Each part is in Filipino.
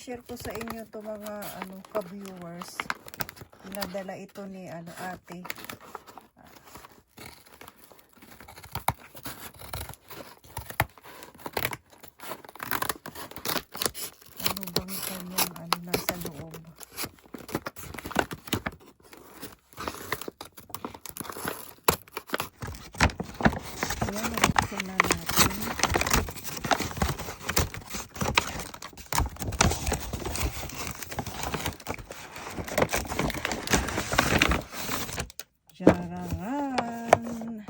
i-share ko sa inyo to mga ka-viewers. Pinadala ito ni ate. Ano bang kanyang nasa loob? Ayan, nabuksan na natin. Tararan!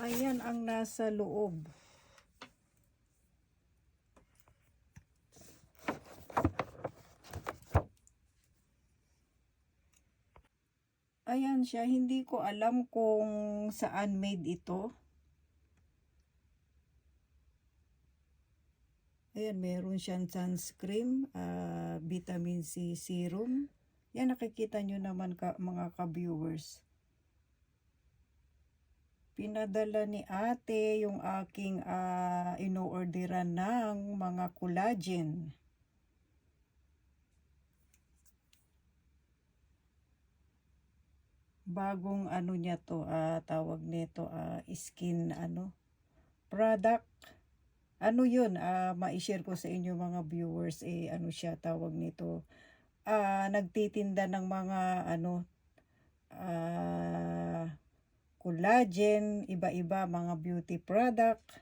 Ayan ang nasa loob. Ayan siya, hindi ko alam kung saan made ito. Ayan, meron siyang sunscreen, vitamin C serum. Yan, nakikita nyo naman mga ka-viewers. Pinadala ni ate yung aking ino-orderan ng mga collagen. Bagong niya to, tawag nito skin product. Yun, ma-share ko sa inyo mga viewers, siya tawag nito. Nagtitinda ng mga collagen, iba-iba mga beauty product.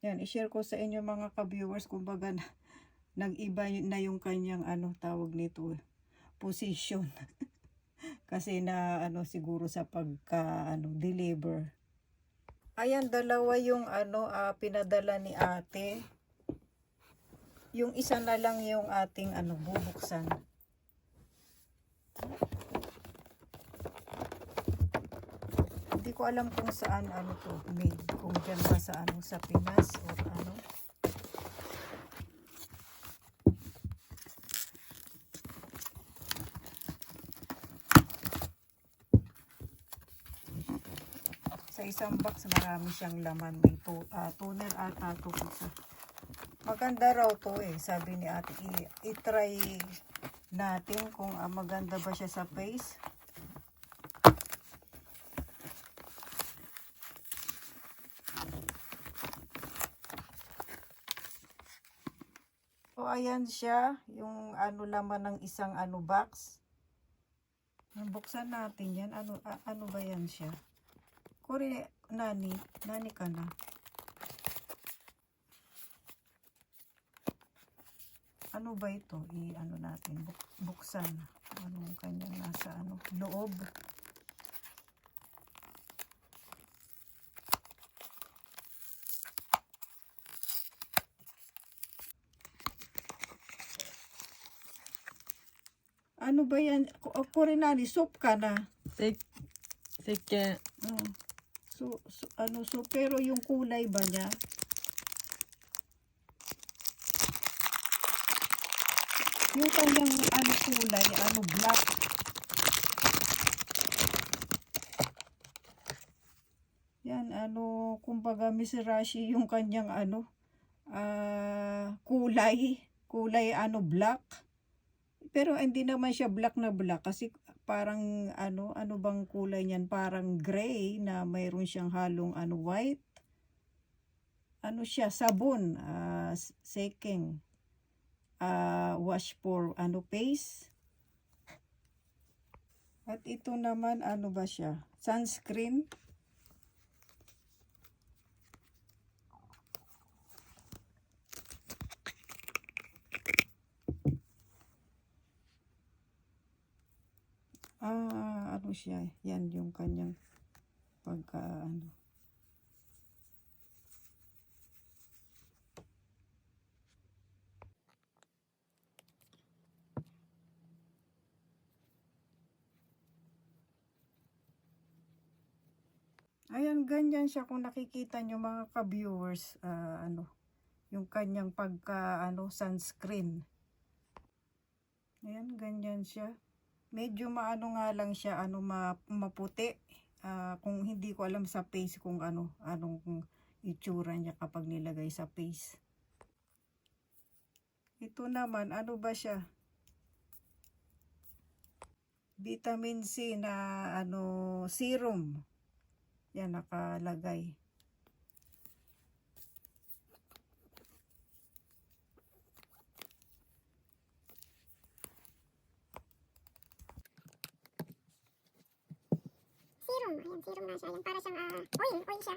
Yan, i-share ko sa inyo mga ka-viewers, kumbaga nag-iba na yung kanyang tawag nito, position. Kasi na siguro sa pagka deliver. Ayan, dalawa yung pinadala ni ate. Yung isa na lang yung ating bubuksan. Hindi ko alam kung saan to made, kung dyan ba sa sa Pinas or Sa isang box marami siyang laman. May toner ata to isa. Maganda raw to sabi ni ate. I-try natin kung maganda ba siya sa face. So ayan siya, yung laman ng isang box. Buksan natin yan. Ano ba yan siya? Nani ka na. Ano ba ito? Natin. Buksan. Anong kanyang nasa loob. Ano ba yan? Nani, soup ka na. Sige. So, pero yung kulay ba niya? Yung kanyang kulay, black. Yan, kumbaga miserashi yung kanyang kulay black. Pero hindi naman siya black na black kasi parang ano bang kulay niyan, parang gray na mayroon siyang halong white. Siya, sabon, seking wash for face. At ito naman ba siya, sunscreen. Siya, yan yung kanyang pagka Ayan, ganyan siya kung nakikita nyo mga ka-viewers, yung kanyang pagka sunscreen. Ayan, ganyan siya. Medyo nga lang siya maputi. kung hindi ko alam sa face kung anong itsura niya kapag nilagay sa face. Ito naman, ano ba siya? Vitamin C na serum. Yan nakalagay. Serum. Ayan, serum nga siya. Ayan, para siyang oil siya.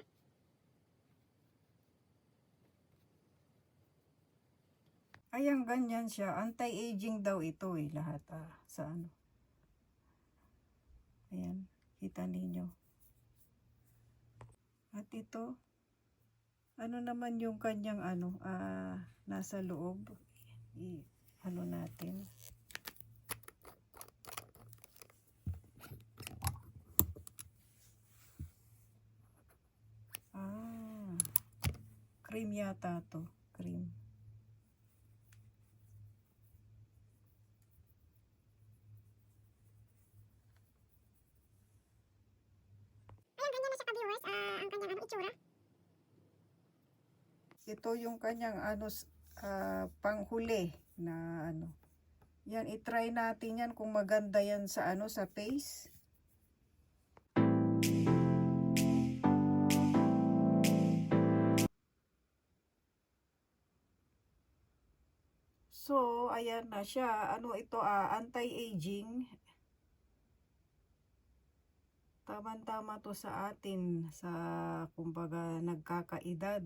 Ayan, ganyan siya. Anti-aging daw ito lahat sa ano. Ayan, kita ninyo. At ito, ano naman yung kanyang nasa loob. Ano natin. Cream yata to. Cream. Ayan, ganyan na siya ka-viewers. Ang kanyang itsura. Ito yung kanyang panghuli na Yan, i-try natin yan kung maganda yan sa sa face. So, ayan na siya. Ito, anti-aging. Tama-tama to sa atin, sa kumbaga nagkakaedad.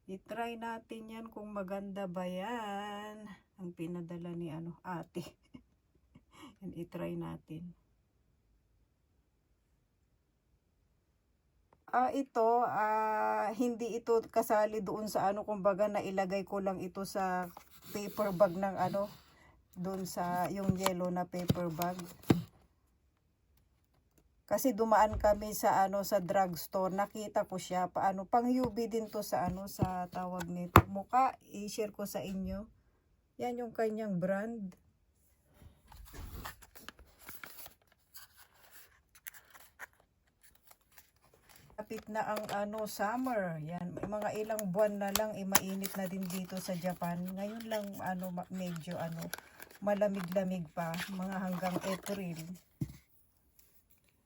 I-try natin yan kung maganda ba yan. Ang pinadala ni ate. Yan, i-try natin. Ito, hindi ito kasali doon sa kumbaga nailagay ko lang ito sa paper bag ng doon sa yung yellow na paper bag. Kasi dumaan kami sa sa drugstore, nakita ko siya pang UV din to sa sa tawag nito. Mukha, i-share ko sa inyo. Yan yung kanyang brand. Kapit na ang summer. Yan, mga ilang buwan na lang mainit na din dito sa Japan. Ngayon lang medyo malamig-lamig pa, mga hanggang April.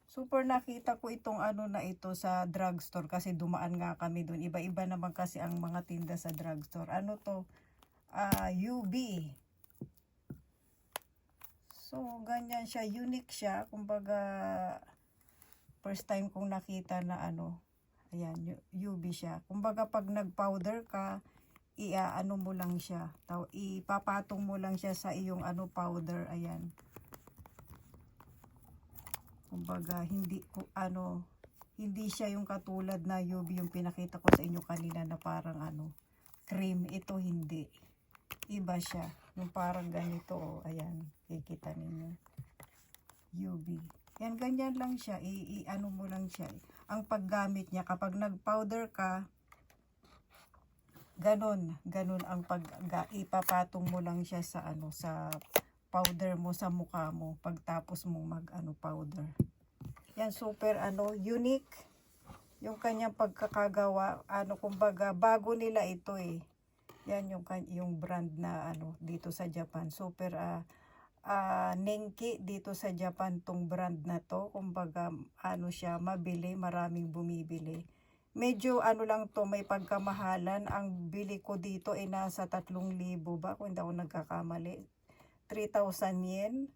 Super nakita ko itong na ito sa drugstore kasi dumaan nga kami doon. Iba-iba naman kasi ang mga tinda sa drugstore. Ano to? UV. So, ganyan siya. Unique siya. Kumbaga, first time kong nakita na ayan, UV siya. Kumbaga, pag nag-powder ka, mo lang siya. Ipapatong mo lang siya sa iyong powder. Ayan. Kumbaga, hindi siya yung katulad na UV yung pinakita ko sa inyo kanina na parang cream. Ito hindi. Iba siya. Yung parang ganito, ayan, kikita ninyo. UV. Yan, ganyan lang siya. Mo lang siya. Ang paggamit niya, kapag nag-powder ka, ganon ang ipapatong mo lang siya sa sa powder mo sa mukha mo pagtapos mong powder. Yan, super unique yung kanyang pagkakagawa. Kumbaga bago nila ito Yan yung brand na dito sa Japan. Super Nenki dito sa Japan tong brand na to. Kumbaga siya, mabili, maraming bumibili. Medyo lang to, may pagkamahalan. Ang bili ko dito nasa 3,000 ba kung hindi ako nagkakamali. 3,000 yen.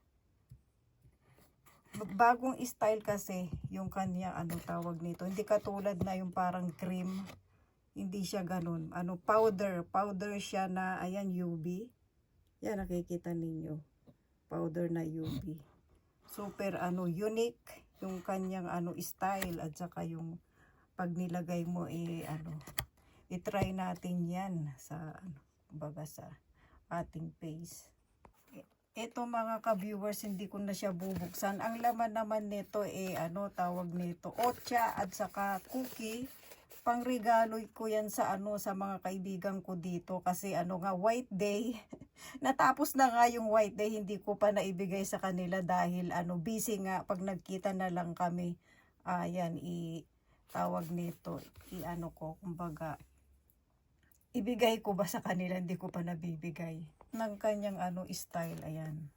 Bagong style kasi yung kanya tawag nito. Hindi katulad na yung parang cream. Hindi siya ganun. Powder siya na ayan, UV. Yan, nakikita ninyo. Powder na UV. Super unique yung kanyang style at saka yung pag nilagay mo i-try natin yan sa baga sa ating face. Ito mga ka-viewers, hindi ko na siya bubuksan. Ang laman naman nito tawag nito ocha at saka cookie. pangregalo ko yan sa ano, sa mga kaibigan ko dito kasi ano nga, White Day. Natapos na nga yung White Day, hindi ko pa naibigay sa kanila dahil ano, busy nga pag nagkita na lang kami. Ayan, tawag nito, ano ko, kumbaga, ibigay ko ba sa kanila, hindi ko pa nabibigay. Ng kanyang ano, style, ayan.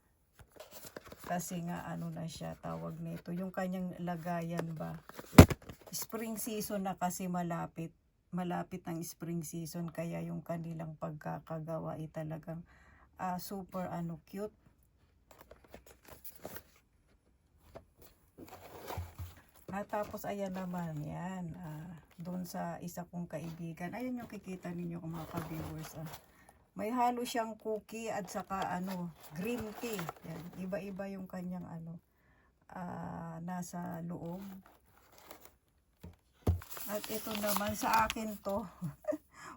Kasi nga ano na siya, tawag nito, yung kanyang lagayan ba. Spring season na kasi malapit ang spring season, kaya yung kanilang pagkakagawa ay talagang super ano, cute. Tapos ayan naman yan, doon sa isa kong kaibigan, ayan yung kikita ninyo mga ka-viewers. May halo siyang cookie at saka ano, green tea. Yan, iba-iba yung kanyang ano, nasa loob. At ito naman sa akin to,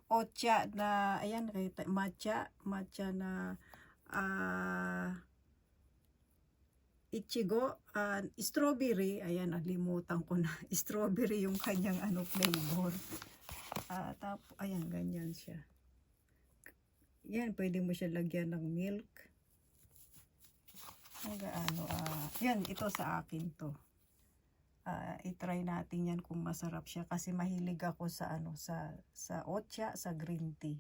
ocha na, ayan, matcha na ichigo, strawberry, ayan, nalimutan ko na, strawberry yung kanyang ano, flavor. Ayan, ganyan siya. Yan, pwede mo siya lagyan ng milk. Yan, ito sa akin to. I-try natin yan kung masarap siya kasi mahilig ako sa ano, sa ocha, sa green tea.